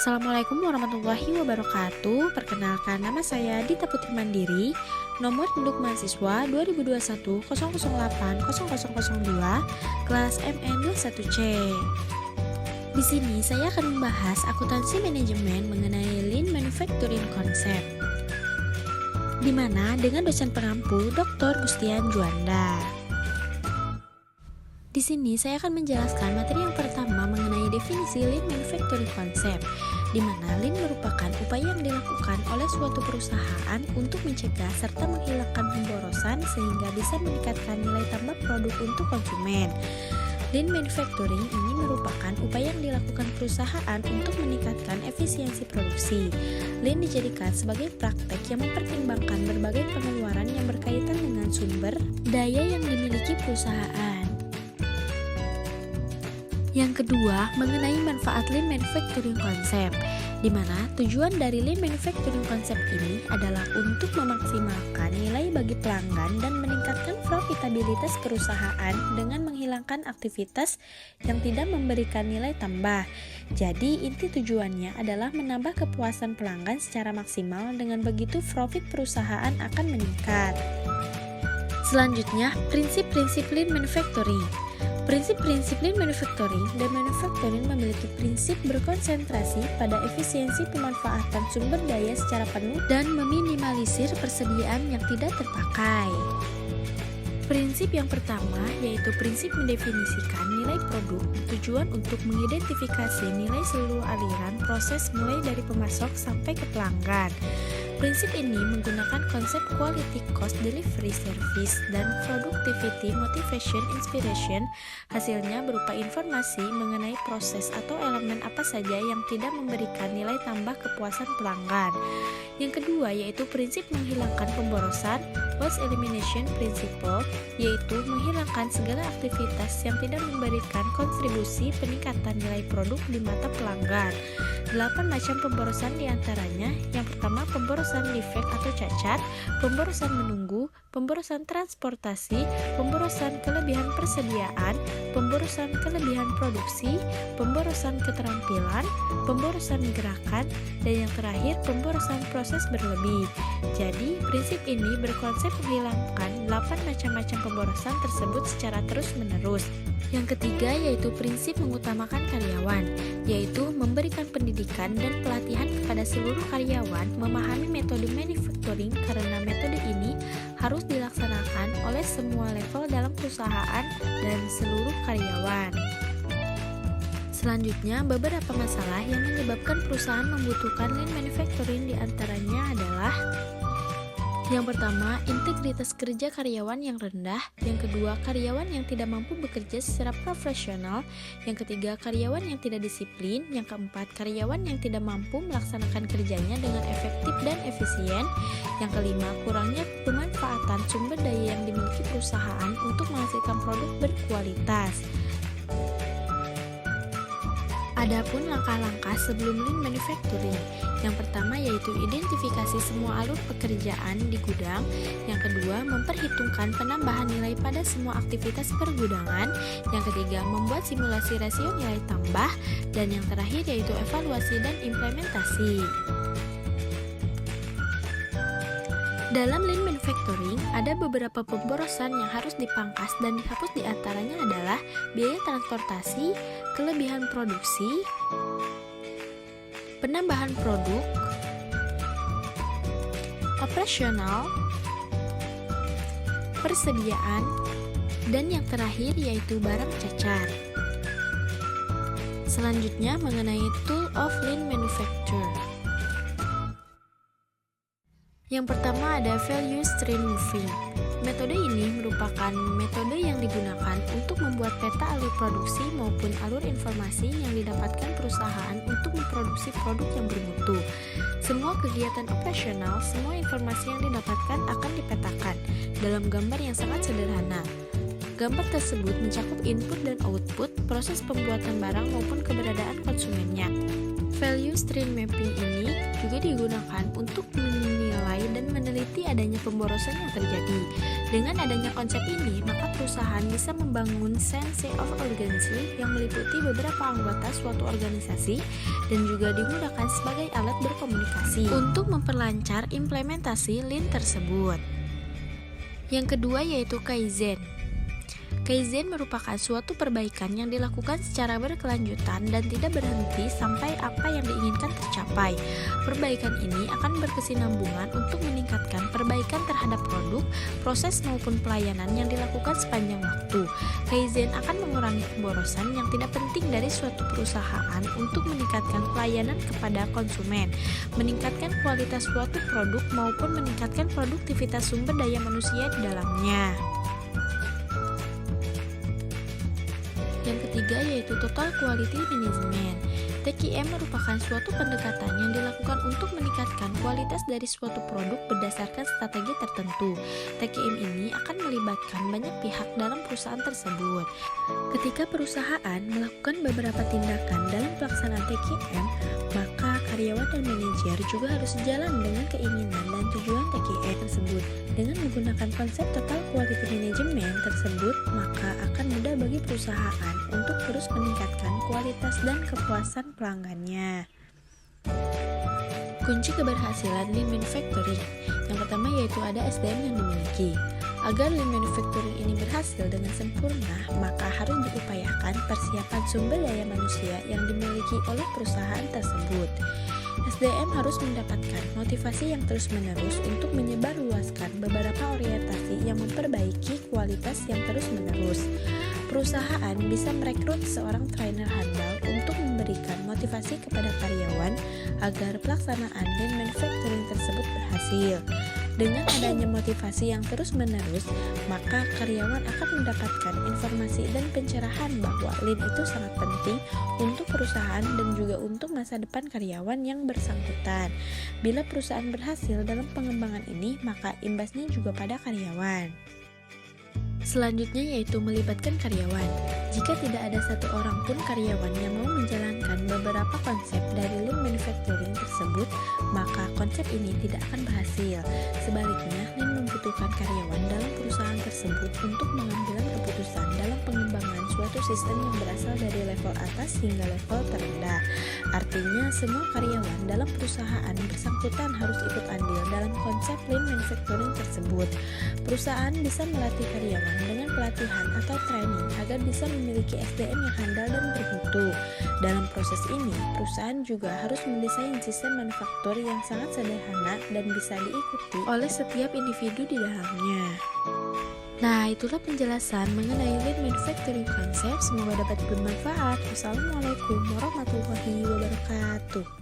Assalamualaikum warahmatullahi wabarakatuh. Perkenalkan, nama saya Dita Putri Mandiri, nomor induk mahasiswa 2021008002, kelas MN21C. Di sini saya akan membahas akuntansi manajemen mengenai Lean Manufacturing Concept, di mana dengan dosen pengampu Dr. Gustian Juanda. Di sini saya akan menjelaskan materi yang pertama mengenai definisi Lean Manufacturing Concept, di mana Lean merupakan upaya yang dilakukan oleh suatu perusahaan untuk mencegah serta menghilangkan pemborosan sehingga bisa meningkatkan nilai tambah produk untuk konsumen. Lean Manufacturing ini merupakan upaya yang dilakukan perusahaan untuk meningkatkan efisiensi produksi. Lean dijadikan sebagai praktek yang mempertimbangkan berbagai pengeluaran yang berkaitan dengan sumber daya yang dimiliki perusahaan. Yang kedua, mengenai manfaat Lean Manufacturing Concept, di mana tujuan dari Lean Manufacturing Concept ini adalah untuk memaksimalkan nilai bagi pelanggan dan meningkatkan profitabilitas perusahaan dengan menghilangkan aktivitas yang tidak memberikan nilai tambah. Jadi, inti tujuannya adalah menambah kepuasan pelanggan secara maksimal, dengan begitu profit perusahaan akan meningkat. Selanjutnya, prinsip-prinsip Lean Manufacturing. Prinsip-prinsip Lean Manufacturing dan Manufacturing memiliki prinsip berkonsentrasi pada efisiensi pemanfaatan sumber daya secara penuh dan meminimalisir persediaan yang tidak terpakai. Prinsip yang pertama yaitu prinsip mendefinisikan nilai produk, tujuan untuk mengidentifikasi nilai seluruh aliran proses mulai dari pemasok sampai ke pelanggan. Prinsip ini menggunakan konsep quality cost delivery service dan productivity motivation inspiration. Hasilnya berupa informasi mengenai proses atau elemen apa saja yang tidak memberikan nilai tambah kepuasan pelanggan. Yang kedua yaitu prinsip menghilangkan pemborosan, loss elimination principle, yaitu menghilangkan segala aktivitas yang tidak memberikan kontribusi peningkatan nilai produk di mata pelanggan. 8 macam pemborosan diantaranya. Yang pertama, pemborosan defect atau cacat, pemborosan menunggu, pemborosan transportasi, pemborosan kelebihan persediaan, pemborosan kelebihan produksi, pemborosan keterampilan, pemborosan gerakan, dan yang terakhir pemborosan proses berlebih. Jadi, prinsip ini berkonsep menghilangkan 8 macam-macam pemborosan tersebut secara terus-menerus. Yang ketiga yaitu prinsip mengutamakan karyawan, yaitu memberikan pendidikan dan pelatihan kepada seluruh karyawan memahami metode manufacturing, karena metode ini harus dilaksanakan oleh semua level dalam perusahaan dan seluruh karyawan. Selanjutnya, beberapa masalah yang menyebabkan perusahaan membutuhkan Lean Manufacturing diantaranya adalah: yang pertama, integritas kerja karyawan yang rendah. Yang kedua, karyawan yang tidak mampu bekerja secara profesional. Yang ketiga, karyawan yang tidak disiplin. Yang keempat, karyawan yang tidak mampu melaksanakan kerjanya dengan efektif dan efisien. Yang kelima, kurangnya pemanfaatan sumber daya yang dimiliki perusahaan untuk menghasilkan produk berkualitas. Adapun langkah-langkah sebelum Lean Manufacturing, yang pertama yaitu identifikasi semua alur pekerjaan di gudang. Yang kedua, memperhitungkan penambahan nilai pada semua aktivitas pergudangan. Yang ketiga, membuat simulasi rasio nilai tambah. Dan yang terakhir yaitu evaluasi dan implementasi. Dalam Lean Manufacturing, ada beberapa pemborosan yang harus dipangkas dan dihapus, diantaranya adalah biaya transportasi, kelebihan produksi, penambahan produk, operasional, persediaan, dan yang terakhir yaitu barang cacar. Selanjutnya mengenai Tool of Lean Manufacture. Yang pertama ada value stream moving. Metode ini merupakan metode yang digunakan untuk membuat peta alur produksi maupun alur informasi yang didapatkan perusahaan untuk memproduksi produk yang bermutu. Semua kegiatan operasional, semua informasi yang didapatkan akan dipetakan dalam gambar yang sangat sederhana. Gambar tersebut mencakup input dan output, proses pembuatan barang maupun keberadaan konsumennya. Value stream mapping ini juga digunakan untuk menilai dan meneliti adanya pemborosan yang terjadi. Dengan adanya konsep ini, maka perusahaan bisa membangun sense of urgency yang meliputi beberapa anggota suatu organisasi dan juga digunakan sebagai alat berkomunikasi untuk memperlancar implementasi Lean tersebut. Yang kedua yaitu Kaizen. Kaizen merupakan suatu perbaikan yang dilakukan secara berkelanjutan dan tidak berhenti sampai apa yang diinginkan tercapai. Perbaikan ini akan berkesinambungan untuk meningkatkan perbaikan terhadap produk, proses maupun pelayanan yang dilakukan sepanjang waktu. Kaizen akan mengurangi pemborosan yang tidak penting dari suatu perusahaan untuk meningkatkan pelayanan kepada konsumen, meningkatkan kualitas suatu produk maupun meningkatkan produktivitas sumber daya manusia di dalamnya. Yang ketiga yaitu Total Quality Management. TQM merupakan suatu pendekatan yang dilakukan untuk meningkatkan kualitas dari suatu produk berdasarkan strategi tertentu. TQM ini akan melibatkan banyak pihak dalam perusahaan tersebut. Ketika perusahaan melakukan beberapa tindakan dalam pelaksanaan TQM, maka karyawan dan manajer juga harus sejalan dengan keinginan dan tujuan TQM tersebut. Dengan menggunakan konsep Total Quality Management tersebut, maka akan mudah bagi perusahaan untuk terus meningkatkan kualitas dan kepuasan pelanggannya. Kunci keberhasilan Lean Manufacturing. Yang pertama yaitu ada SDM yang dimiliki. Agar Lean Manufacturing ini berhasil dengan sempurna, maka harus diupayakan persiapan sumber daya manusia yang dimiliki oleh perusahaan tersebut. SDM harus mendapatkan motivasi yang terus-menerus untuk menyebarluaskan beberapa orientasi yang memperbaiki kualitas yang terus-menerus. Perusahaan bisa merekrut seorang trainer handal untuk memberikan motivasi kepada karyawan agar pelaksanaan Lean Manufacturing tersebut berhasil. Dengan adanya motivasi yang terus-menerus, maka karyawan akan mendapatkan informasi dan pencerahan bahwa Lean itu sangat penting untuk perusahaan dan juga untuk masa depan karyawan yang bersangkutan. Bila perusahaan berhasil dalam pengembangan ini, maka imbasnya juga pada karyawan. Selanjutnya yaitu melibatkan karyawan. Jika tidak ada satu orang pun karyawan yang mau menjalankan beberapa konsep dari Lean Manufacturing tersebut, maka konsep ini tidak akan berhasil. Sebaliknya, Lean membutuhkan karyawan dalam perusahaan tersebut untuk mengambil keputusan dalam pengembangan suatu sistem yang berasal dari level atas hingga level terendah. Artinya, semua karyawan dalam perusahaan bersangkutan harus ikut andil dalam konsep Lean Manufacturing tersebut. Perusahaan bisa melatih karyawan dengan pelatihan atau training agar bisa memiliki SDM yang handal dan bermutu. Dalam proses ini, perusahaan juga harus mendesain sistem manufaktur yang sangat sederhana dan bisa diikuti oleh setiap individu di dalamnya. Nah, itulah penjelasan mengenai Lean Manufacturing Concept. Semoga dapat bermanfaat. Wassalamualaikum warahmatullahi wabarakatuh.